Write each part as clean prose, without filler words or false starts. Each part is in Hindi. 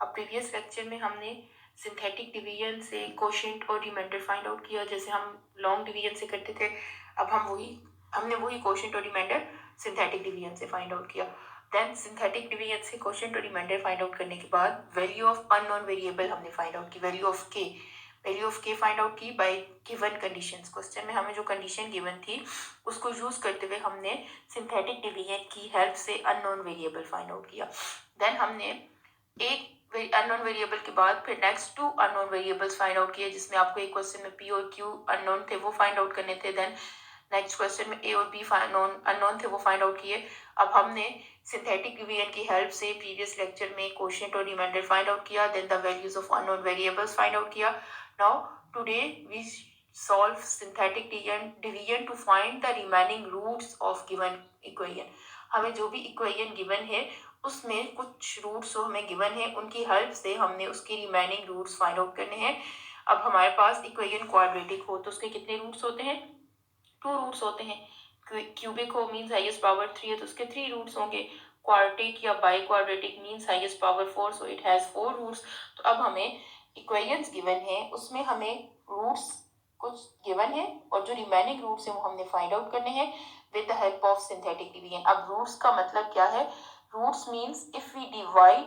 अब प्रीवियस लेक्चर में हमने सिंथेटिक डिवीजन से कोशेंट और रिमाइंडर फाइंड आउट किया, जैसे हम लॉन्ग डिवीजन से करते थे। अब हमने वही कोशेंट और रिमाइंडर सिंथेटिक डिवीजन से फाइंड आउट किया। देन सिंथेटिक डिवीजन से कोशेंट और रिमाइंडर फाइंड आउट करने के बाद वैल्यू ऑफ अननोन वेरिएबल हमने फाइंड आउट की, वैल्यू ऑफ के फाइंड आउट की बाय गिवन कंडीशंस। क्वेश्चन में हमें जो कंडीशन गिवन थी उसको यूज करते हुए हमने सिंथेटिक डिवीजन की हेल्प से अननोन वेरिएबल फाइंड आउट किया। देन हमने एक अननोन वेरिएबल के बाद फिर next 2 unknown variables find out किए, जिसमें आपको एक क्वेश्चन में पी और क्यू अननोन थे वो फाइंड आउट करने थे। देन नेक्स्ट क्वेश्चन में ए और बी अननोन थे वो फाइंड आउट किए। अब हमने सिंथेटिक डिवीजन की हेल्प से प्रीवियस लेक्चर में कोशेंट और रिमाइंडर फाइंड आउट किया, then the values of unknown variables find out किया। Now today we solve synthetic division to find the remaining roots of given equation। हमें जो भी इक्वेशन गिवन है उसमें कुछ रूट्स जो हमें गिवन है उनकी हेल्प से हमने उसके रिमेनिंग रूट्स फाइंड आउट करने हैं। अब हमारे पास इक्वेशन क्वाड्रेटिक हो तो उसके कितने रूट्स होते हैं? 2 रूट्स होते हैं। क्यूबिक हो मीन्स हाईएस्ट पावर 3 है तो उसके 3 रूट्स होंगे। क्वाड्रेटिक या bi quadratic means highest power 4, so it has 4 roots. तो अब हमें इक्वेशंस गिवन है उसमें हमें रूट्स कुछ गिवन है और जो रिमेनिंग रूट्स है वो हमने फाइंड आउट करने हैं with the help of synthetic division. अब रूट्स का मतलब क्या है? Roots means if we divide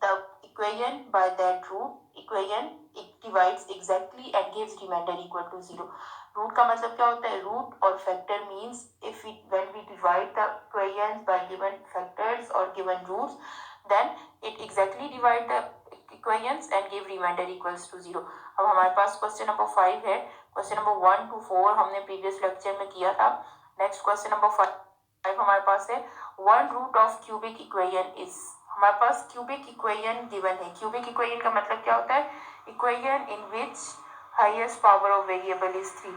the equation by that root equation it divides exactly and gives remainder equal to 0। Root का मतलब क्या होता है? रूट और factor means if we when we divide the equations by given factors और given roots then it exactly divide the equations and give remainder equals to 0। अब हमारे पास क्वेश्चन नंबर 5 है। क्वेश्चन नंबर 1 to 4 हमने प्रीवियस लेक्चर में किया था। नेक्स्ट क्वेश्चन नंबर 5 हमारे पास है one root of cubic equation is. हमारे पास क्यूबिक इक्वेशन गिवन है। क्यूबिक इक्वेशन का मतलब क्या होता है? Equation in which highest power of variable is 3।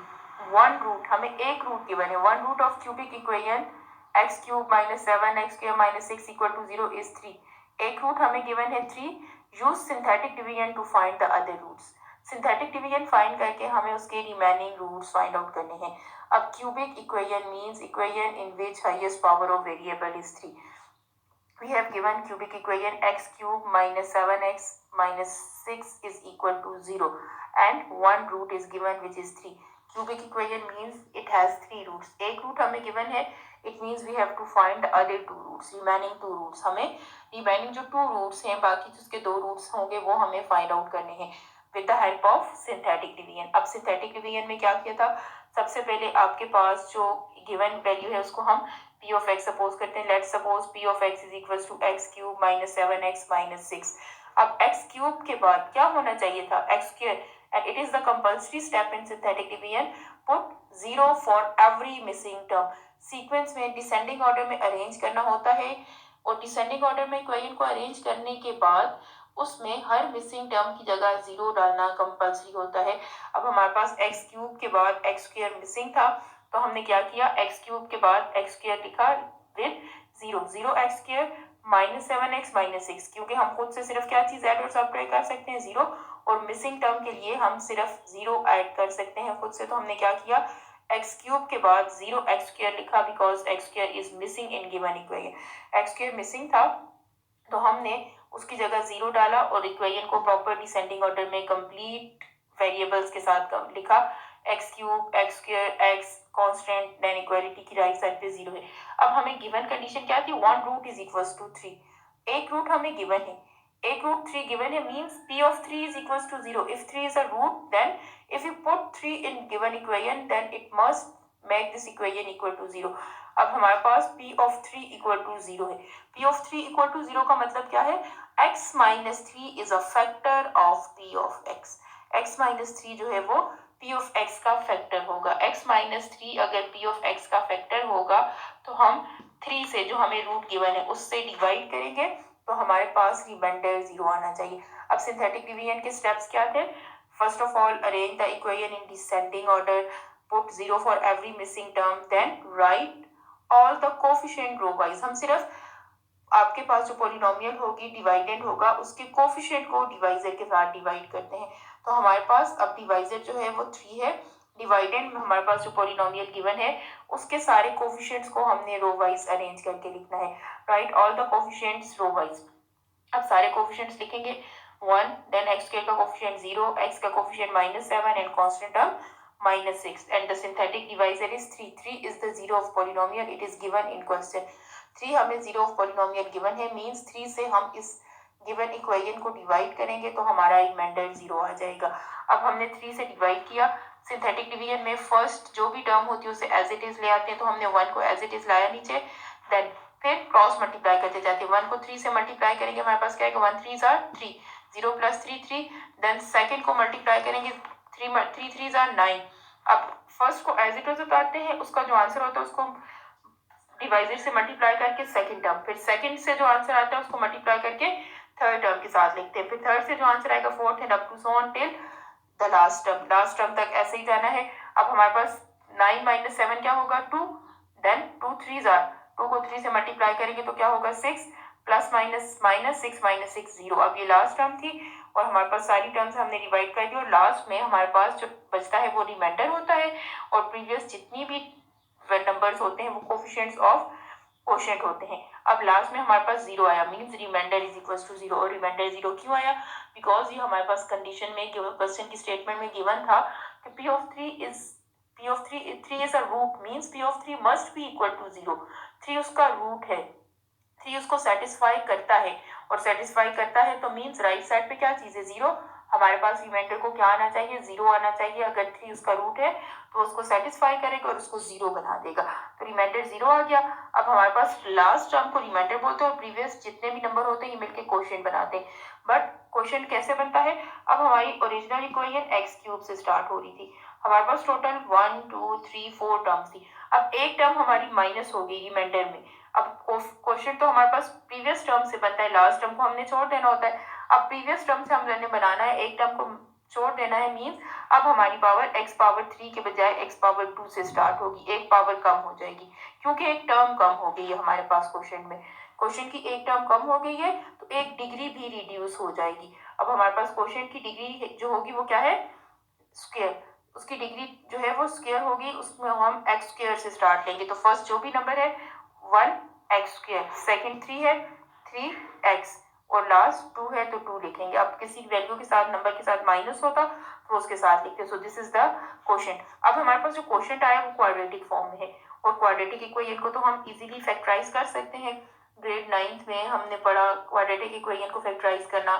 One root, हमें एक रूट गिवन है। One root of cubic equation x cube minus 7 x cube minus 6 equal to 0 is 3। एक रूट हमें गिवन है 3। Use synthetic division to find the other roots. Synthetic division find करके हमें उसके रिमेनिंग रूट्स फाइंड आउट करने हैं। अब cubic equation means equation in which highest power of variable is 3। We have given cubic equation x cube minus 7x minus 6 is equal to 0 and one root is given which is 3। Cubic equation means it has 3 roots। एक root हमें given है, it means we have to find the other 2 roots, remaining 2 roots। हमें remaining जो 2 roots हैं, बाकी जिसके 2 roots होंगे वो हमें find out करने हैं with the help of synthetic division। अब synthetic division में क्या किया था? सबसे पहले आपके पास जो given value है उसको हम p of x सपोज करते हैं। Let's suppose p of x is equal to x cube minus 7x minus 6। अब x क्यूब के बाद क्या होना चाहिए था? x square. And it is the compulsory step in synthetic division, put 0 for every missing term. Sequence में डिसेंडिंग ऑर्डर में अरेंज करना होता है और डिसेंडिंग ऑर्डर में इक्वेशन को अरेंज करने के बाद उसमें हर मिसिंग टर्म की जगह 0 डालना कंपल्सरी होता है। अब हमारे पास x क्यूब के बाद x स्क्वायर मिसिंग था तो हमने क्या किया? एक्स क्यूब के बाद एक्स स्क्वायर लिखा with 0 x square minus 7x minus 6, क्योंकि हम खुद से सिर्फ क्या चीज ऐड और सब्ट्रैक्ट कर सकते हैं? 0। और मिसिंग टर्म के लिए हम सिर्फ 0 ऐड कर सकते हैं खुद से, तो हमने क्या किया? एक्स क्यूब के बाद 0 एक्स स्क्वायर लिखा because x square is missing in given equation. X square missing था तो हमने उसकी जगह 0 डाला और इक्वेशन को प्रॉपर डिसेंडिंग ऑर्डर में कंप्लीट वेरिएबल्स के साथ लिखा। X cube x square x constant then equality की राइट साइड पे 0 है। अब हमें गिवन कंडीशन क्या थी? One root is equals to 3। एक रूट हमें गिवन है, एक रूट 3 गिवन है means p of 3 is equals to 0। if 3 is a root then if you put 3 in given equation then it must make this equation equal to 0। अब हमारे पास p of 3 equal to 0 है। p of 3 equal to 0 का मतलब क्या है? x minus 3 is a factor of p of x। x minus 3 जो है वो p of x का फैक्टर होगा। x minus 3 अगर p of x का फैक्टर होगा तो हम 3 से जो हमें रूट गिवन है उससे डिवाइड करेंगे तो हमारे पास रिमाइंडर 0 आना चाहिए। अब सिंथेटिक डिवीजन के स्टेप्स क्या थे? First of all arrange the equation in descending order, put 0 for every missing term, then write all the coefficient row wise. हम सिर्फ आपके पास जो पॉलिनोमियल होगी डिवाइडेंड होगा उसके कोफिशिएंट को डिवाइजर के साथ डिवाइड करते हैं। तो हमारे पास अब डिवाइजर जो है वो 3 है, डिवाइडेंड में हमारे पास जो पॉलिनोमियल गिवन है उसके सारे कोफिशिएंट्स को हमने रो वाइज अरेंज करके लिखना है। Write all the coefficients row wise. अब सारे कोफिशिएंट्स लिखेंगे 1, देन x स्क्वायर का कोफिशिएंट 0, x का coefficient -7 and constant term -6 and the synthetic divisor is 3. 3 is the zero of polynomial. It is given in question. 3 हमें जीरो ऑफ पॉलिनोमियल गिवन है, मींस 3 से हम इस गिवन इक्वेशन को डिवाइड करेंगे तो हमारा रिमाइंडर 0 आ जाएगा. अब हमने 3 से डिवाइड किया. सिंथेटिक डिवीजन में फर्स्ट जो भी टर्म होती है उसे एज इट इज ले आते हैं, तो हमने 1 को एज इट इज लाया नीचे, देन फिर क्रॉस मल्टीप्लाई करते जाते हैं. 1 को 3 से मल्टीप्लाई करेंगे, हमारे पास क्या आएगा 1 3 आर 3, 0 + 3 3. देन सेकंड को मल्टीप्लाई करेंगे 3 3 आर 9. अब फर्स्ट को एज इट इज उतारते हैं, उसका जो आंसर होता है उसको डिवाइजर से मल्टीप्लाई करके सेकंड टर्म, फिर सेकंड से जो आंसर आता है उसको मल्टीप्लाई करके थर्ड टर्म के साथ लिखते हैं, फिर थर्ड से जो आंसर आएगा fourth and up to so on till the last term. Last term तक ऐसे ही जाना है. अब हमारे पास 9 - 7 क्या होगा 2, देन 2 3 आर 2 को 3 से मल्टीप्लाई करेंगे तो क्या होगा 6, प्लस माइनस माइनस 6 - 6 0. अब ये लास्ट टर्म थी और हमारे पास सारी टर्म्स हमने डिवाइड कर दी और लास्ट में हमारे पास जो बचता है वो रिमाइंडर होता है और प्रीवियस जितनी भी नंबर्स होते हैं वो कोफिशिएंट्स ऑफ क्वोशिएंट होते हैं. अब लास्ट में हमारे पास 0 आया, means remainder is equal to 0. और रिमाइंडर 0 क्यों आया? बिकॉज ये हमारे पास कंडीशन में क्वेश्चन की स्टेटमेंट में गिवन था कि P of 3 is a root, means P of 3 must be equal to 0. 3 उसका रूट है, 3 उसको सेटिस्फाई करता है और सेटिस्फाई करता है तो मींस राइट साइड पे क्या चीज है 0. हमारे पास रिमाइंडर को क्या आना चाहिए 0 आना चाहिए. अगर 3 उसका रूट है तो उसको सेटिस्फाई करेगा और उसको 0 बना देगा, तो रिमाइंडर 0 आ गया. अब हमारे पास लास्ट टर्म को रिमाइंडर बोलते हैं और प्रीवियस जितने भी नंबर होते हैं ये मिलके क्वोशिएंट बनाते हैं. बट क्वोशिएंट कैसे बनता है? अब हमारी ओरिजिनल इक्वेशन x³ से स्टार्ट हो रही थी. हमारे पास टोटल 1 2 3 4 टर्म्स थी. अब एक टर्म हमारी माइनस हो गई रिमाइंडर में. अब क्वेश्चन तो हमारे पास प्रीवियस टर्म से बनता है, लास्ट टर्म को हमने छोड़ देना होता है. अब प्रीवियस टर्म से हमने बनाना है, एक टर्म को छोड़ देना है, मींस अब हमारी पावर x³ के बजाय x² से स्टार्ट होगी, एक पावर कम हो जाएगी क्योंकि एक टर्म कम हो गई है हमारे पास क्वेश्चन में. क्वेश्चन की एक टर्म कम हो गई है तो एक डिग्री भी रिड्यूस हो जाएगी. अब हमारे पास क्वेश्चन की डिग्री जो होगी वो क्या है स्क्वायर, उसकी डिग्री जो है वो स्क्वायर होगी, उसमें हम x² से स्टार्ट लेंगे. तो फर्स्ट जो भी नंबर है 1x², सेकंड 3 है 3x और लास्ट 2 है तो 2 लिखेंगे. अब किसी वैल्यू के साथ नंबर के साथ माइनस होता तो उसके साथ लिखते. So this is the quotient. अब हमारे पास जो क्वोशिएंट आया वो क्वाड्रेटिक फॉर्म में है और क्वाड्रेटिक इक्वेशन को तो हम इजीली फैक्टराइज कर सकते हैं. ग्रेड 9th में हमने पढ़ा क्वाड्रेटिक इक्वेशन को फैक्टराइज करना.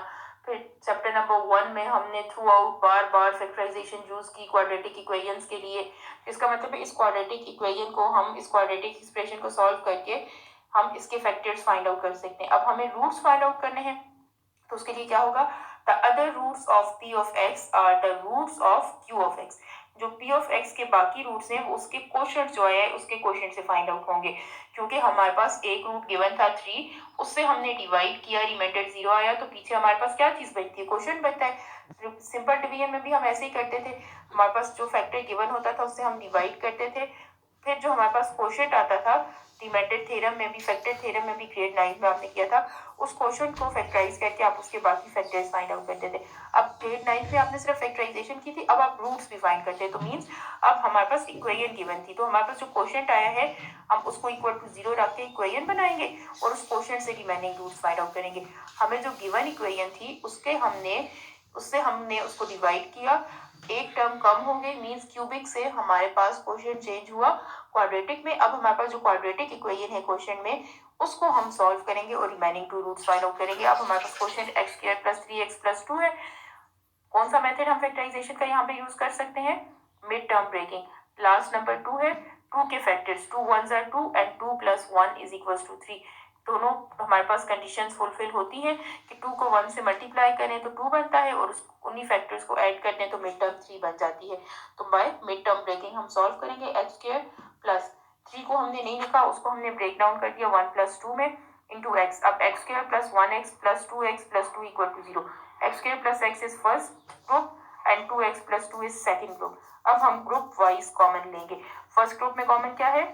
फिर चैप्टर नंबर 1 में हमने थ्रू आउट बार बार फैक्टराइजेशन यूज की क्वाड्रेटिक इक्वेशंस के लिए. इसका मतलब है इस क्वाड्रेटिक इक्वेशन को हम इस क्वाड्रेटिक एक्सप्रेशन को सॉल्व करके हम इसके फैक्टर्स फाइंड आउट कर सकते हैं. अब हमें रूट्स फाइंड आउट करने हैं तो उसके लिए क्या होगा the other roots of P of x are the roots of Q of x. जो P of x के बाकी रूट्स हैं उसके क्वोशिएंट जो है उसके क्वोशिएंट से फाइंड आउट होंगे क्योंकि हमारे पास एक रूट गिवन था 3, उससे हमने डिवाइड किया, रिमाइंडर 0 आया तो पीछे हमारे पास क्या चीज बचती है क्वोशिएंट बचता है. सिंपल डिवीजन में भी हम ऐसे ही करते थे, हमारे पास जो फैक्टर गिवन होता था उससे हम डिवाइड करते थे, फिर जो हमारे पास क्वोशिएंट आता था रिमाइंडर थ्योरम में भी फैक्टर थ्योरम में भी ग्रेड 9 में आपने किया था, उस क्वोशिएंट को फैक्टराइज करके आप उसके बाकी फैक्टर्स फाइंड आउट करते थे. अब ग्रेड 9 में आपने सिर्फ फैक्टराइजेशन की थी, अब आप रूट्स भी फाइंड करते हैं. तो मींस अब हमारे पास इक्वेशन गिवन थी तो हमारे पास जो क्वोशिएंट आया है हम उसको इक्वल टू 0 रख के इक्वेशन बनाएंगे और उस क्वोशिएंट से रिमेनिंग रूट्स फाइंड आउट करेंगे. हमें जो गिवन इक्वेशन थी उससे हमने उसको डिवाइड किया, एक टर्म कम हो गई, मींस क्यूबिक से हमारे पास क्वोशिएंट चेंज हुआ क्वाड्रेटिक में. अब हमारे पास जो क्वाड्रेटिक इक्वेशन है क्वेश्चन में उसको हम सॉल्व करेंगे और रिमेनिंग 2 रूट्स फाइंड आउट करेंगे. अब हमारे पास क्वेश्चन x² + 3x + 2 है. कौन सा मेथड हम फैक्टराइजेशन का यहाँ पे यूज कर सकते हैं? Mid term breaking. Last number 2 है, 2 के फैक्टर्स 2 1s are 2 and 2 + 1 = 3. दोनों हमारे पास कंडीशंस फुलफिल होती हैं कि 2 को 1 से मल्टीप्लाई करें तो 2 बनता है और उन्हीं फैक्टर्स को ऐड कर दें तो मिड टर्म 3 बन जाती है. तो बाय मिड टर्म ब्रेकिंग हम सॉल्व करेंगे. x² + 3 को हमने नहीं लिखा, उसको हमने ब्रेक डाउन कर दिया 1 + 2 में इंटू x. अब x² + 1x + 2x + 2 = 0. x² + x is first group and 2x + 2 is second group. अब हम ग्रुप वाइज कॉमन लेंगे. फर्स्ट ग्रुप में कॉमन क्या है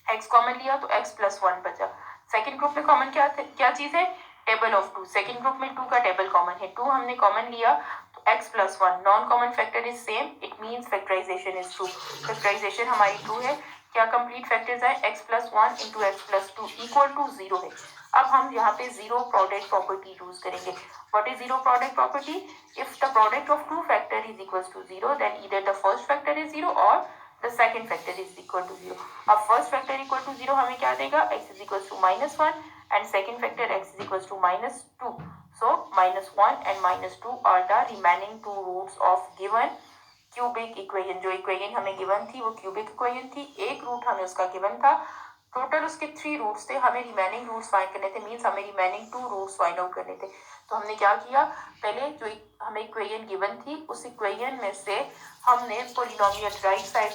x कॉमन लिया तो x + 1 बचा. सेकंड ग्रुप में कॉमन क्या चीज है टेबल ऑफ 2. सेकंड ग्रुप में 2 का टेबल कॉमन है, 2 हमने कॉमन लिया तो x + 1. Non common factor is same, it means factorization is true. Factorization हमारी ट्रू है क्या कंप्लीट फैक्टर्स है, x plus 1 into x plus 2 equal to 0 है। अब हम यहाँ पे जीरो प्रोडक्ट प्रॉपर्टी यूज करेंगे। What is zero product property? If the product of two factor is equal to 0 then either the first factor is 0 और the second factor is equal to 0। अब फर्स्ट फैक्टर इक्वल टू 0 हमें क्या देगा, x is equal to -1 and second factor x is equals to -2. So -1 and -2 are the remaining two roots of given cubic equation. जो इक्वेशन हमें गिवन थी वो क्यूबिक इक्वेशन थी, एक रूट हमें उसका गिवन था, टोटल उसके 3 रूट्स थे, हमें रिमेनिंग रूट्स फाइंड करने थे, मींस हमें रिमेनिंग 2 रूट्स फाइंड आउट करने थे। तो हमने क्या किया, पहले जो हमें इक्वेशन गिवन थी उस इक्वेशन में से हमने पॉलिनोमियल राइट साइड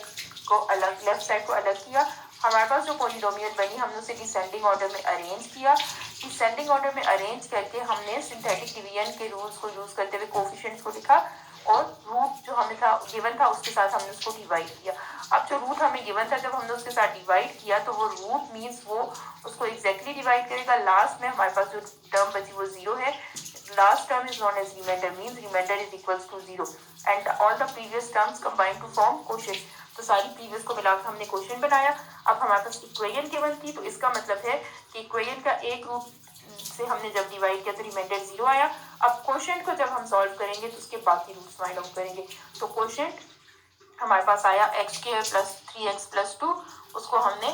को अलग, लेफ्ट साइड को अलग किया। हमारे पास जो पॉलिनोमियल बनी हमने उसे डिसेंडिंग ऑर्डर में अरेंज किया। डिसेंडिंग ऑर्डर में अरेंज करके हमने सिंथेटिक डिवीजन के रूल्स को यूज करते हुए कोफिशिएंट्स को लिखा और रूट जो हमें था गिवन था उसके साथ हमने उसको डिवाइड किया। अब जो रूट हमें गिवन था जब हमने उसके साथ डिवाइड किया तो वो रूट मीन्स वो उसको एग्जैक्टली डिवाइड करेगा। लास्ट में हमारे पास जो टर्म बची वो 0 है। Last term is known as remainder, means remainder is equals to 0 and all the previous terms combine to form quotient. तो सारी प्रीवियस को मिलाकर हमने क्वेश्चन बनाया। अब हमारे पास इक्वेशन गिवन थी तो इसका मतलब है कि इक्वेशन का एक रूट से हमने जब डिवाइड किया तो रिमाइंडर 0 आया। अब क्वोशिएंट को जब हम सॉल्व करेंगे तो उसके बाकी रूट्स फाइंड आउट करेंगे। तो क्वोशिएंट हमारे पास आया x square plus 3x plus 2, उसको हमने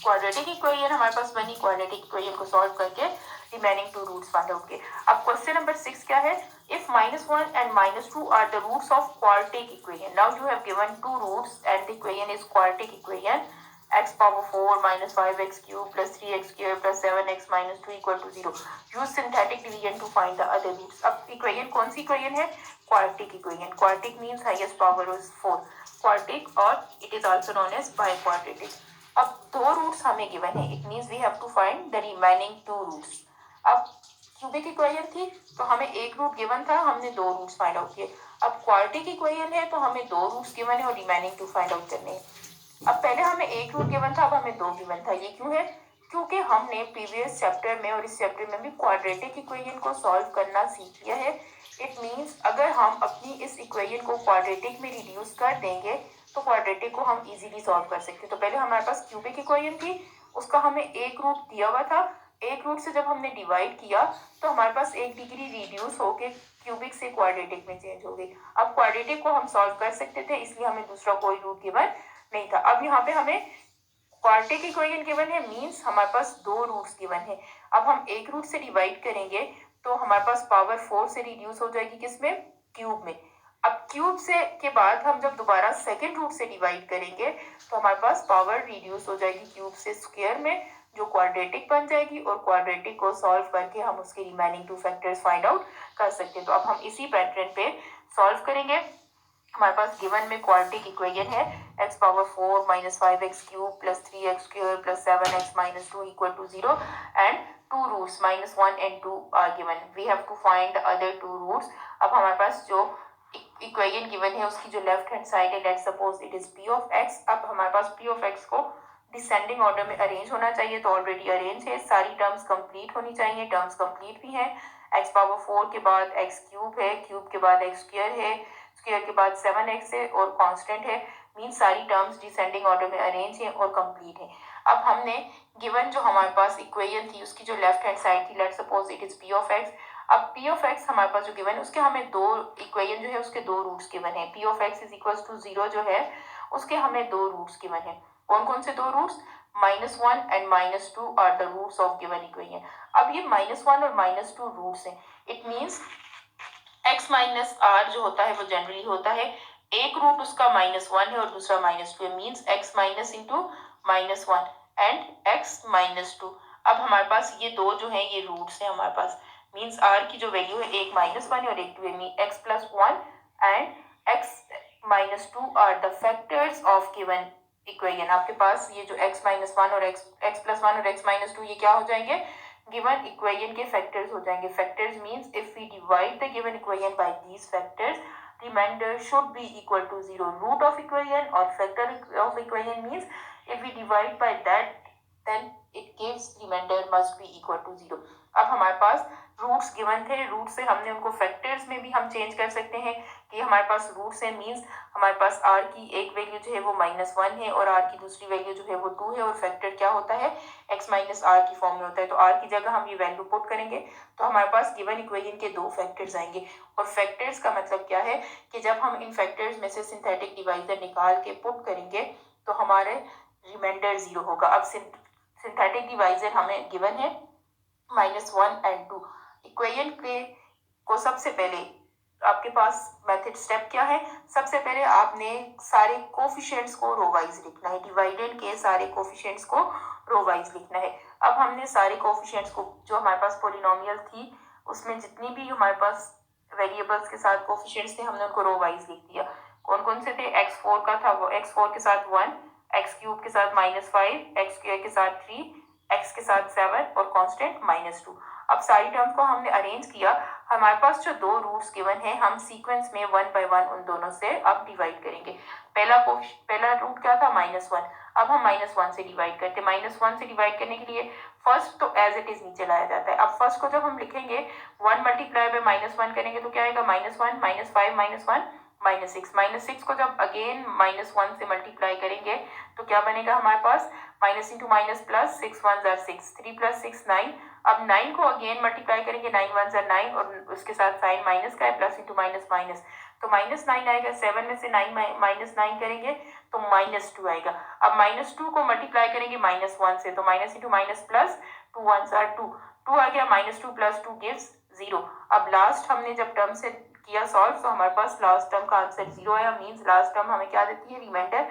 क्वाड्रेटिक इक्वेशन हमारे पास बनी, क्वाड्रेटिक इक्वेशन को सॉल्व करके रिमेनिंग 2 रूट्स फाइंड आउट किए। अब क्वेश्चन नंबर 6 क्या है, if -1 and -2 are the roots of quartic equation, now you have given 2 roots and the equation is quartic equation, x power 4 minus 5x cube plus 3x square plus 7x minus 2 equal to 0. Use synthetic division to find the other roots. अब इक्वेशन कौन सी इक्वेशन है, quartic equation. Quartic means highest power is 4, quartic और it is also known as biquadratic. अब 2 रूट्स हमें गिवन है, it means we have to find the remaining 2 roots. अब क्यूबिक इक्वेशन थी तो हमें एक रूट गिवन था, हमने 2 रूट्स फाइंड आउट किए। अब क्वार्टिक इक्वेशन है तो हमें 2 रूट्स गिवन है और रिमेनिंग 2 फाइंड आउट करने हैं। अब पहले हमें एक रूट गिवन था, अब हमें 2 गिवन था। ये क्यों है, क्योंकि हमने प्रीवियस चैप्टर में और इस चैप्टर में भी क्वाड्रेटिक इक्वेशन को सॉल्व करना सीख लिया है। इट मीन्स अगर हम अपनी इस इक्वेशन को क्वाड्रेटिक में रिड्यूस कर देंगे तो क्वाड्रेटिक को हम इजीली सॉल्व कर सकते हैं। तो पहले हमारे पास क्यूबिक इक्वेशन थी, उसका हमें एक रूट दिया हुआ था, एक रूट से जब हमने डिवाइड किया तो हमारे पास 1 डिग्री रिड्यूस होके क्यूबिक से क्वाड्रेटिक में चेंज हो गई। अब क्वाड्रेटिक को हम सॉल्व कर सकते थे, इसलिए हमें दूसरा कोई रूट गिवन नहीं था। अब यहाँ पे हमें क्वार्टिक इक्वेशन गिवन है, मींस हमारे पास 2 रूट्स गिवन है। अब हम एक रूट से डिवाइड करेंगे तो हमारे पास पावर 4 से रिड्यूस हो जाएगी, किसमें, क्यूब में। अब क्यूब से के बाद हम जब दोबारा सेकंड रूट से डिवाइड करेंगे तो हमारे पास पावर रिड्यूस हो जाएगी क्यूब से स्क्वायर में, जो क्वाड्रेटिक बन जाएगी और क्वाड्रेटिक को सॉल्व करके हम उसके रिमेनिंग 2 फैक्टर्स फाइंड आउट कर सकते हैं। तो अब हम इसी पैटर्न पे सॉल्व करेंगे। हमारे पास गिवन में क्वाड्रेटिक इक्वेशन है x power 4 minus 5x cube plus 3x square plus 7x minus 2 equal to 0 and 2 roots -1 and 2 are given. We have to find the other 2 roots. अब हमारे पास जो इक्वेशन गिवन है उसकी जो लेफ्ट हैंड साइड है, let's suppose it is p of x। अब हमारे पास p ऑफ x को डिसेंडिंग ऑर्डर में अरेंज होना चाहिए, तो ऑलरेडी अरेंज है, सारी टर्म्स कंप्लीट होनी चाहिए, टर्म्स कंप्लीट भी हैं। x पावर 4 के बाद x क्यूब है, क्यूब के बाद x स्क्वायर है, स्क्वायर के बाद 7x है और कांस्टेंट है, मीन सारी टर्म्स डिसेंडिंग ऑर्डर में अरेंज है और कंप्लीट है। अब हमने गिवन जो हमारे पास इक्वेशन थी उसकी जो लेफ्ट हैंड साइड थी, let's suppose it is p of x। अब p ऑफ x हमारे पास जो गिवन है उसके हमें 2 इक्वेशन जो है उसके 2 रूट्स गिवन है। p of x is equals to 0 जो है उसके हमें 2 रूट्स गिवन है। कौन कौन से 2 roots, -1 and -2 are the roots of given equation. अब ये -1 और -2 रूट्स हैं, it means x minus r जो होता है वो जनरली होता है, एक रूट उसका -1 है और दूसरा -2 है, means x minus into -1 and x -2। अब हमारे पास ये 2 जो हैं ये रूट्स हैं हमारे पास, मींस r की जो वैल्यू है एक -1 है और एक 2 है, mean x plus 1 and x -2 are the factors of given equation. आपके पास ये जो x -1 और x प्लस 1 और x -2 ये क्या हो जाएंगे, given equation के factors हो जाएंगे। factors means if we divide the given equation by these factors, remainder should be equal to 0. root of equation or factor of equation means if we divide by that then it gives remainder must be equal to 0. अब हमारे पास रूट्स गिवन थे, रूट से हमने उनको फैक्टर्स में भी हम चेंज कर सकते हैं कि हमारे पास रूट्स है, मीन्स हमारे पास r की एक वैल्यू जो है वो -1 है और r की दूसरी वैल्यू जो है वो 2 है और फैक्टर क्या होता है, x माइनस r की फॉर्म में होता है। तो r की जगह हम ये वैल्यू पुट करेंगे तो हमारे पास गिवन इक्वेशन के दो फैक्टर्स आएंगे। और फैक्टर्स का मतलब क्या है कि जब हम इन फैक्टर्स में से सिंथेटिक डिवाइजर निकाल के पुट करेंगे तो हमारे रिमाइंडर 0 होगा। अब सिंथेटिक डिवाइजर हमें गिवन है -1 and 2। इक्वेशन के को सबसे पहले आपके पास मेथड स्टेप क्या है, सबसे पहले आपने सारे कोफिशिएंट्स को रो वाइज लिखना है, डिवाइडेड के सारे कोफिशिएंट्स को रो वाइज लिखना है। अब हमने सारे कोफिशिएंट्स को जो हमारे पास पॉलिनोमियल थी उसमें जितनी भी हमारे पास वेरिएबल्स के साथ कोफिशिएंट्स थे हमने उनको रो वाइज लिख दिया। कौन कौन से थे, x4 का था वो x4 के साथ 1, x³ के साथ -5, x² के साथ 3, x के साथ 7 और कांस्टेंट -2। अब सारी टर्म्स को हमने अरेंज किया, हमारे पास जो दो रूट्स गिवन है हम सीक्वेंस में 1 by 1 उन दोनों से अब डिवाइड करेंगे। पहला रूट क्या था, -1। अब हम -1 से डिवाइड करते, -1 से डिवाइड करने के लिए फर्स्ट तो एज इट इज नीचे लाया जाता है। अब फर्स्ट को जब हम लिखेंगे 1 मल्टीप्लाई बाय -1 करेंगे तो क्या आएगा, -1 -5 -1 -6। -6 को जब अगेन -1 से मल्टीप्लाई करेंगे तो क्या बनेगा हमारे पास, माइनस इंटू माइनस प्लस, 6 1 6, 3 + 6 9। अब 9 को अगेन मल्टीप्लाई करेंगे, 9 1 9 और उसके साथ साइन माइनस का है, प्लस इंटू माइनस माइनस, तो -9 आएगा। 7 में से 9 -9 करेंगे तो -2 आएगा। अब -2 को मल्टीप्लाई करेंगे -1 से, तो माइनस इंटू माइनस प्लस, 2 1 2 आ गया, -2 + 2 गिव्स 0। अब लास्ट हमने जब टर्म से किया सॉल्व तो हमारे पास लास्ट टर्म का आंसर 0 आया, मीन्स लास्ट टर्म हमें क्या देती है, remainder.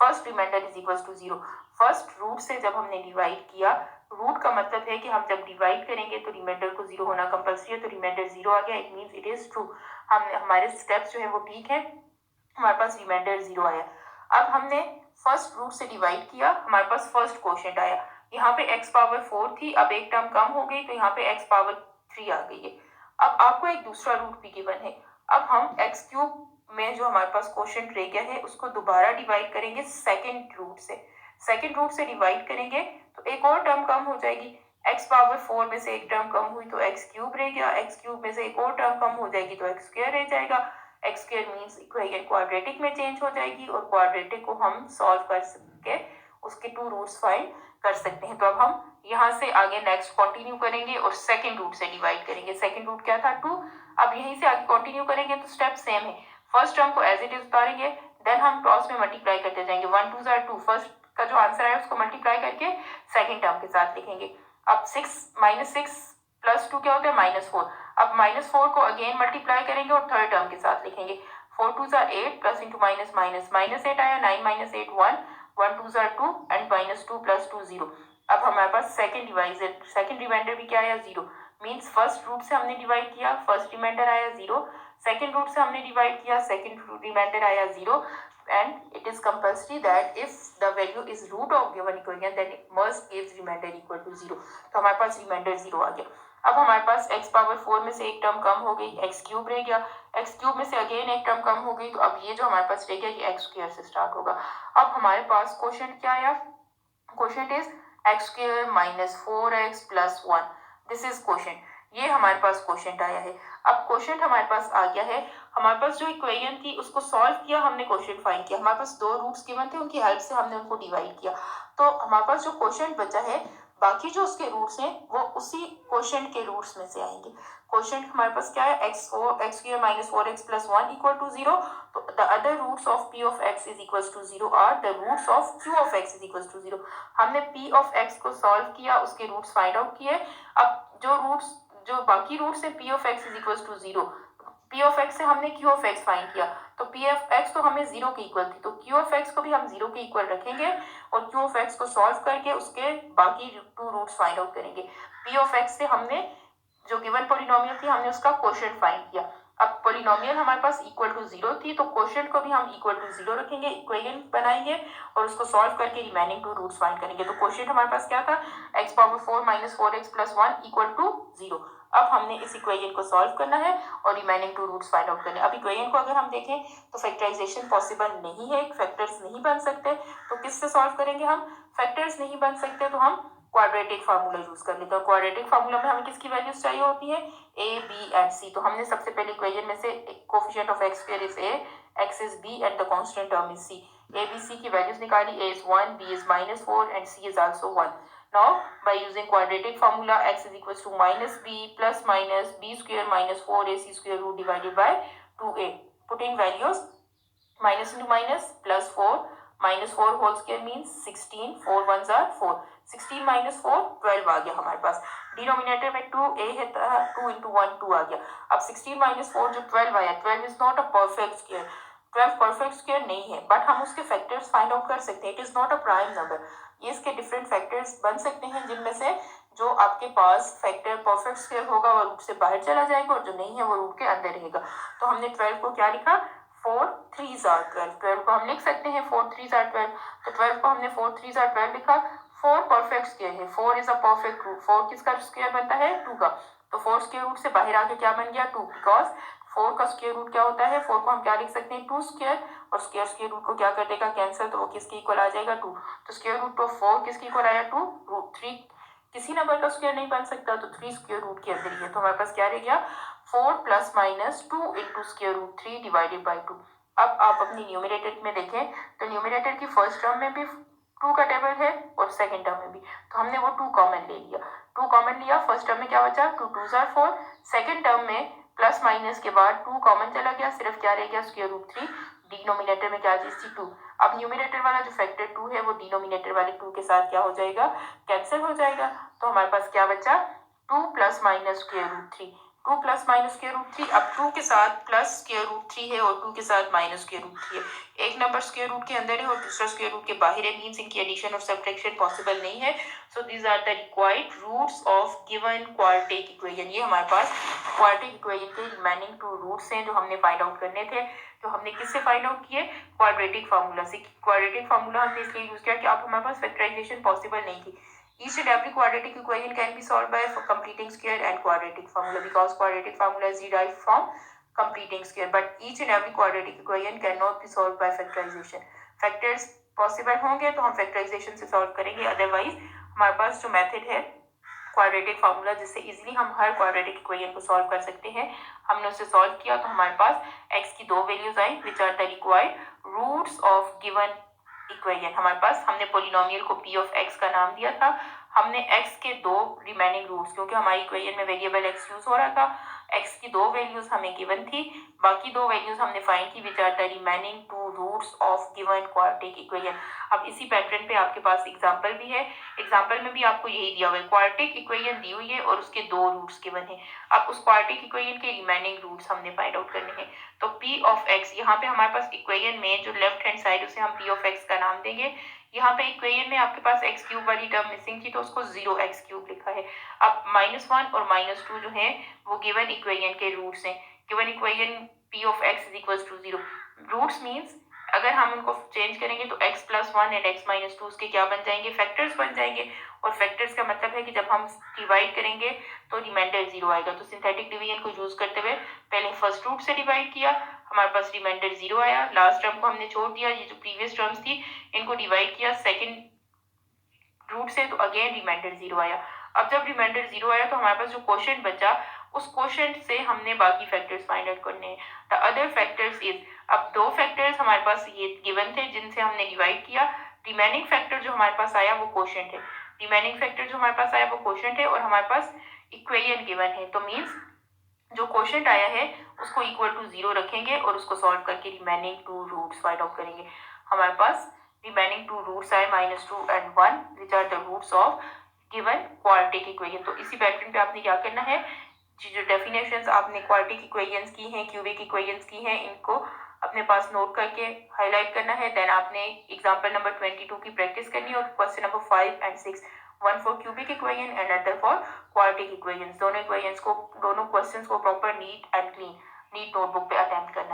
First remainder is equal to 0। First root से जब हमने डिवाइड किया, रूट का मतलब है कि हम जब डिवाइड करेंगे तो रिमाइंडर को 0 होना कंपल्सरी है, तो रिमाइंडर 0 आ गया, it means it is true. हमारे स्टेप्स जो है वो ठीक है, हमारे पास रिमाइंडर 0 आया। अब हमने फर्स्ट रूट से डिवाइड किया, हमारे पास फर्स्ट क्वोशिएंट आया। यहाँ पे x पावर 4 थी, अब एक टर्म कम हो गई तो यहाँ पे x पावर 3 आ गई है। अब आपको एक दूसरा रूट भी गिवन है, अब हम x³ में जो हमारे पास क्वोशिएंट रह गया है उसको दोबारा डिवाइड करेंगे सेकंड रूट से। सेकंड रूट से डिवाइड करेंगे तो एक और टर्म कम हो जाएगी, x पावर 4 में से एक टर्म कम हुई तो x³ रह गया, x³ में से एक और टर्म कम हो जाएगी तो x² रह जाएगा। x² मीन्स इक्वेशन क्वाड्रेटिक में चेंज हो जाएगी और क्वाड्रेटिक को हम सॉल्व कर सके उसके 2 रूट्स फाइंड कर सकते हैं। तो अब हम यहाँ से आगे नेक्स्ट कंटिन्यू करेंगे और सेकंड रूट से डिवाइड करेंगे। सेकंड रूट क्या था, 2। अब यहीं से आगे कंटिन्यू करेंगे तो स्टेप सेम है, फर्स्ट टर्म को एज इट इज उतारेंगे, देन हम क्रॉस में मल्टीप्लाई करते जाएंगे, 1 2 2, फर्स्ट का जो आंसर है उसको मल्टीप्लाई करके सेकंड टर्म के साथ लिखेंगे। अब 6 + 2 क्या होता है, -4। अब -4 को अगेन मल्टीप्लाई करेंगे और थर्ड टर्म के साथ लिखेंगे, 4 2 8 प्लस इंटू माइनस माइनस, -8 आया, 9 - 8 1, 1 2 2 एंड -2 + 2 0। अब हमारे पास सेकंड रिमाइंडर भी क्या आया, 0। मीन्स फर्स्ट रूट से हमने डिवाइड किया, फर्स्ट रिमाइंडर आया 0। सेकंड रूट से हमने डिवाइड किया, सेकंड रिमाइंडर आया 0। and it is compulsory that if the value is root of given equation then it must gives remainder equal to 0। तो हमारे पास रिमाइंडर 0 आ गया। अब हमारे पास x पावर 4 में से एक टर्म कम हो गई, x³ रह गया, x³ में से अगेन एक टर्म कम हो गई, तो अब ये जो हमारे पास रह गया ये x² से स्टार्ट होगा। अब हमारे पास क्वोशिएंट क्या आया, quotient is x² - 4x + 1, this is quotient. ये हमारे पास क्वोशिएंट आया है। अब क्वोशिएंट हमारे पास आ गया है, हमारे पास जो इक्वेशन थी उसको सॉल्व किया, हमने क्वोशिएंट फाइंड किया, हमारे पास दो रूट्स गिवन थे उनकी हेल्प से हमने उनको डिवाइड किया, तो हमारे पास जो क्वोशिएंट बचा है बाकी जो उसके रूट्स हैं वो उसी क्वोशिएंट के रूट्स में से आएंगे। क्वोशिएंट हमारे पास क्या है, x² - 4x + 1 = 0, तो the other roots of p of x is equals to 0 are the roots of q of x is equals to 0। हमने p of x को सॉल्व किया, उसके रूट्स फाइंड आउट किए। अब जो बाकी रूट्स है p of x is equals to 0, p of x से हमने q of x फाइंड किया, तो p of x तो हमें 0 के इक्वल थी, तो q of x को भी हम 0 के इक्वल रखेंगे और q of x को सॉल्व करके उसके बाकी 2 रूट्स फाइंड आउट करेंगे। p of x से हमने जो गिवन पॉलिनोमियल थी हमने उसका क्वोशिएंट फाइंड किया। अब पॉलिनोमियल हमारे पास इक्वल टू 0 थी, तो क्वोशिएंट को भी हम इक्वल टू 0 रखेंगे, इक्वेशन बनाएंगे और उसको सॉल्व करके रिमेनिंग 2 रूट्स फाइंड करेंगे। तो क्वोशिएंट हमारे पास क्या था, x पावर 4 - 4x + 1 = 0। अब हमने इस इक्वेशन को सॉल्व करना है और रिमेनिंग 2 रूट्स फाइंड आउट करने हैं। अब इक्वेशन को अगर हम देखें तो फैक्टराइजेशन पॉसिबल नहीं है, फैक्टर्स नहीं बन सकते, तो किससे सॉल्व करेंगे हम, फैक्टर्स नहीं बन सकते तो हम क्वाड्रेटिक फार्मूला यूज कर लेते हैं। क्वाड्रेटिक फार्मूला में हमें किसकी वैल्यूज चाहिए होती है, ए बी एंड सी। तो हमने सबसे पहले इक्वेशन में से coefficient of x square is a, x is b and the constant term is c. A b c की वैल्यूज निकाली, a is 1, b is -4 and c is also 1। Now by using quadratic formula x is equals to minus b plus minus b square minus 4ac square root divided by 2a. Putting values minus into minus plus 4 minus 4 whole square means 16, 4 ones are 4, 16 minus 4 12 आ गया हमारे पास। डिनोमिनेटर में 2a है, 2 into 1 2 आ गया। अब 16 minus 4 जो 12 आया, 12 is not a perfect square, 12 perfect square नहीं है, बट हम उसके फैक्टर्स फाइंड आउट कर सकते हैं। It is not a prime number. ये इसके डिफरेंट फैक्टर्स बन सकते हैं, जिनमें से जो आपके पास फैक्टर परफेक्ट स्क्वायर होगा वो रूट से बाहर चला जाएगा, और जो नहीं है वो रूट के अंदर रहेगा। तो हमने 12 को क्या लिखा, 4 3s are 12। 12 को हम लिख सकते हैं 4 3s are 12। तो 12 को हमने 4 3s are 12 लिखा। 4 परफेक्ट स्क्वायर है, 4 इज अ परफेक्ट रूट। 4 किसका स्क्वायर बनता है, 2 का। तो 4 स्क्वायर रूट से बाहर आके क्या बन गया, 2, बिकॉज 4 का स्क्वायर रूट क्या होता है, 4 को हम क्या लिख सकते हैं, 2 स्क्वायर, और स्क्वायर स्क्वायर रूट को क्या कर देगा, कैंसिल, तो वो किसके इक्वल आ जाएगा, 2। तो स्क्वायर रूट ऑफ 4 किसके इक्वल आया, 2। रूट 3 किसी नंबर का स्क्वायर नहीं बन सकता, तो 3 स्क्वायर रूट के अंदर ही है। तो हमारे पास क्या रह गया, 4 plus minus 2 into square root 3 divided by 2। अब आप अपनी न्यूमरेटर में देखें तो न्यूमरेटर की फर्स्ट टर्म में भी 2 का टेबल है और सेकंड टर्म में भी, तो हमने वो 2 कॉमन ले लिया। 2 कॉमन लिया, फर्स्ट टर्म में क्या बचा, 2 2s are 4, सेकंड टर्म में प्लस माइनस के बाद 2 कॉमन चला गया, सिर्फ क्या रह गया, स्क्वायर रूट 3। डिनोमिनेटर में क्या चीज थी, 2। अब न्यूमरेटर वाला जो फैक्टर 2 है वो डिनोमिनेटर वाले 2 के साथ क्या हो जाएगा, कैंसिल हो जाएगा। तो हमारे पास क्या बचा, 2 plus minus square root 3। 2 plus minus square root 3, अब 2 के साथ प्लस स्क्वायर रूट 3 है और 2 के साथ माइनस स्क्वायर रूट 3 है। एक नंबर स्क्वायर रूट के अंदर है और दूसरा स्क्वायर रूट के बाहर है, मींस इनकी एडिशन और सब्ट्रैक्शन पॉसिबल नहीं है। So these are the required roots of given quadratic equation. ये हमारे पास क्वाड्रेटिक इक्वेशन के रिमेनिंग 2 रूट्स हैं जो हमने फाइंड आउट करने थे। तो हमने किससे फाइंड आउट किए, क्वाड्रेटिक फार्मूला से। क्वाड्रेटिक फार्मूला हमने इसलिए यूज किया कि अब हमारे पास फैक्टराइजेशन पॉसिबल नहीं थी। Each and every quadratic equation can be solved by completing square and quadratic formula, because quadratic formula is derived from completing square, but each and every quadratic equation cannot be solved by factorization. Factors possible होंगे तो हम factorization से solve करेंगे, otherwise हमारे पास जो method है क्वाड्रेटिक फार्मूला, जिससे इजीली हम हर क्वाड्रेटिक इक्वेशन को सॉल्व कर सकते हैं, हमने उसे सॉल्व किया। तो हमारे पास x की 2 वैल्यूज आई which are the required roots of given equation. हमारे पास हमने पोलिनोमियल को p ऑफ x का नाम दिया था। हमने x के 2 रिमेनिंग रूट्स, क्योंकि हमारी इक्वेशन में वेरिएबल x यूज हो रहा था, x की 2 वैल्यूज हमें गिवन थी, बाकी 2 वैल्यूज हमने फाइंड की which are the remaining 2 roots of given quadratic equation. अब इसी पैटर्न पे आपके पास एग्जांपल भी है। एग्जांपल में भी आपको यही दिया हुआ है, क्वाड्रेटिक इक्वेशन दी हुई है और उसके 2 रूट्स गिवन है। अब उस क्वाड्रेटिक इक्वेशन के रिमेनिंग रूट्स हमने फाइंड आउट करने हैं। तो p ऑफ x, यहाँ पे हमारे पास इक्वेशन में जो लेफ्ट हैंड साइड उसे हम p ऑफ x का नाम देंगे। यहाँ पे इक्वेशन में आपके पास x क्यूब वाली टर्म मिसिंग थी तो उसको 0x क्यूब लिखा है। अब -1 और -2 जो है वो गिवन इक्वेशन के रूट्स हैं। Given equation p of x is equal to 0। Roots means अगर हम उनको चेंज करेंगे तो x plus 1 and x minus 2 उसके क्या बन जाएंगे, फैक्टर्स बन जाएंगे। और फैक्टर्स का मतलब है कि जब हम डिवाइड करेंगे तो रिमाइंडर 0 आएगा। तो सिंथेटिक डिवीजन को यूज करते हुए पहले फर्स्ट रूट से डिवाइड किया, हमारे पास रिमाइंडर 0 आया। लास्ट टर्म को हमने छोड़ दिया, ये जो प्रीवियस टर्म्स थी इनको डिवाइड किया सेकंड रूट से, तो अगेन रिमाइंडर 0 आया। अब जब रिमाइंडर 0 आया तो हमारे पास जो क्वोशिएंट बचा, उस क्वोशिएंट से हमने बाकी फैक्टर्स फाइंड आउट करने हैं। द अदर फैक्टर्स इज, अब 2 फैक्टर्स हमारे पास ये गिवन थे जिनसे हमने डिवाइड किया। रिमेनिंग फैक्टर जो हमारे पास आया वो क्वोशिएंट है। रिमेनिंग फैक्टर जो हमारे पास आया वो क्वोशिएंट है और हमारे पास इक्वेशन गिवन है। तो मींस जो क्वोशिएंट आया है उसको इक्वल टू 0 रखेंगे और उसको सॉल्व करके रिमेनिंग 2 रूट्स फाइंड आउट करेंगे। हमारे पास रिमेनिंग 2 रूट्स आए -2 and 1 which are the roots of given quadratic equation. तो इसी पैटर्न पे आपने क्या करना है, जो डेफिनेशंस आपने क्वाड्रेटिक इक्वेशंस की हैं, क्यूबिक इक्वेशंस की हैं, इनको अपने पास नोट करके हाईलाइट करना है। देन आपने एग्जांपल नंबर 22 की प्रैक्टिस करनी है और question number 5 and 6, one for cubic equation and other for quadratic equations. दोनों क्वेश्चंस को प्रॉपर नीट नोटबुक पे अटेम्प्ट करना है।